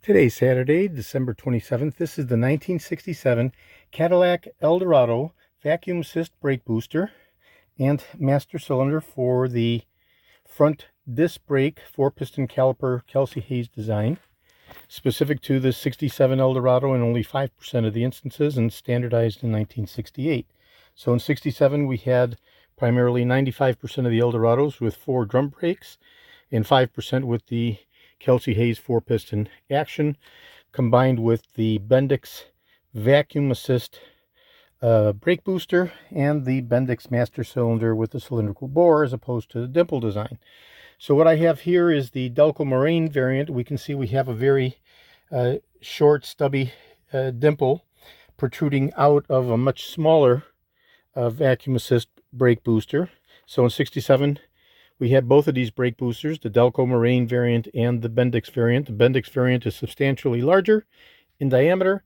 Today's Saturday, December 27th. This is the 1967 Cadillac Eldorado vacuum assist brake booster and master cylinder for the front disc brake 4-piston caliper Kelsey Hayes design, specific to the 67 Eldorado in only 5% of the instances and standardized in 1968. So in 67 we had primarily 95% of the Eldorados with 4 drum brakes and 5% with the Kelsey Hayes 4-piston action, combined with the Bendix vacuum assist brake booster and the Bendix master cylinder with the cylindrical bore as opposed to the dimple design. So what I have here is the Delco Moraine variant. We can see we have a very short, stubby dimple protruding out of a much smaller vacuum assist brake booster. So in 67 we had both of these brake boosters, the Delco Moraine variant and the Bendix variant. The Bendix variant is substantially larger in diameter,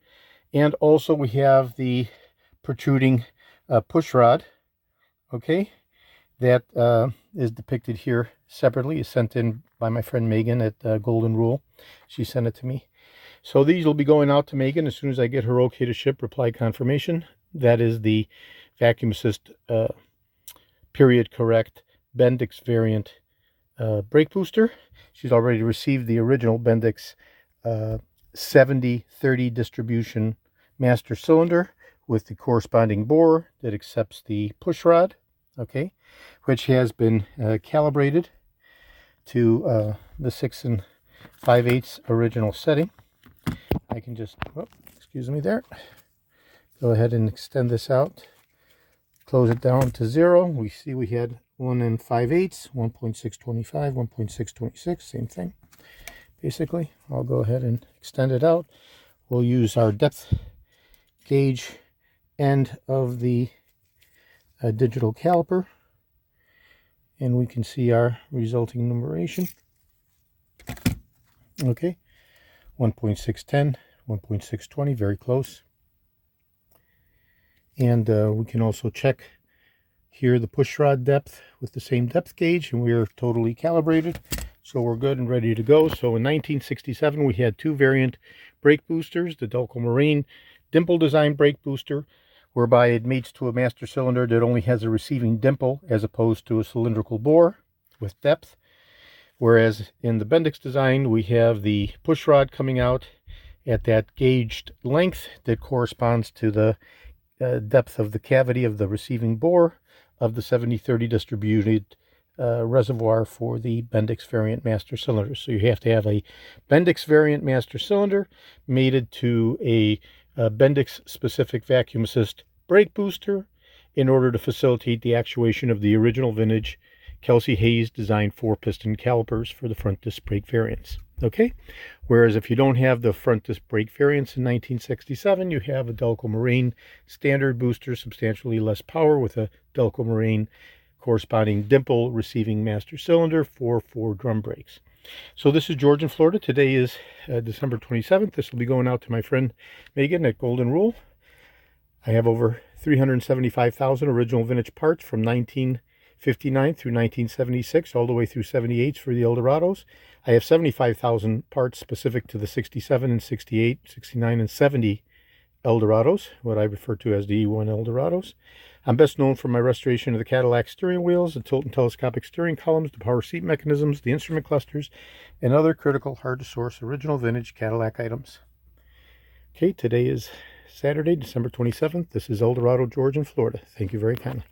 and also we have the protruding push rod, okay, that is depicted here separately. It's sent in by my friend Megan at Golden Rule. She sent it to me. So these will be going out to Megan as soon as I get her okay to ship reply confirmation. That is the vacuum assist period correct Bendix variant brake booster. She's already received the original Bendix 70/30 distribution master cylinder with the corresponding bore that accepts the push rod, okay, which has been calibrated to the 6 5/8 original setting. I can just, excuse me there, go ahead and extend this out, close it down to 0. We see we had 1 5/8, 1.625, 1.626, same thing. Basically, I'll go ahead and extend it out. We'll use our depth gauge end of the digital caliper, and we can see our resulting numeration. Okay, 1.610, 1.620, very close. And we can also check here the push rod depth with the same depth gauge, and we are totally calibrated, so we're good and ready to go. So in 1967 we had 2 variant brake boosters, the Delco Moraine dimple design brake booster, whereby it mates to a master cylinder that only has a receiving dimple as opposed to a cylindrical bore with depth, whereas in the Bendix design we have the push rod coming out at that gauged length that corresponds to the depth of the cavity of the receiving bore of the 70/30 distributed reservoir for the Bendix variant master cylinder. So you have to have a Bendix variant master cylinder mated to a Bendix specific vacuum assist brake booster in order to facilitate the actuation of the original vintage Kelsey Hayes designed 4-piston calipers for the front disc brake variants. Okay, whereas if you don't have the front disc brake variants in 1967, you have a Delco Moraine standard booster, substantially less power, with a Delco Moraine corresponding dimple receiving master cylinder for 4 drum brakes. So this is George in Florida. Today is December 27th. This will be going out to my friend Megan at Golden Rule. I have over 375,000 original vintage parts from 1959 through 1976, all the way through 78 for the Eldorados. I have 75,000 parts specific to the 67 and 68, 69 and 70 Eldorados, what I refer to as the E1 Eldorados. I'm best known for my restoration of the Cadillac steering wheels, the tilt and telescopic steering columns, the power seat mechanisms, the instrument clusters, and other critical hard-to-source original vintage Cadillac items. Okay, today is Saturday, December 27th. This is Eldorado, George in Florida. Thank you very kindly.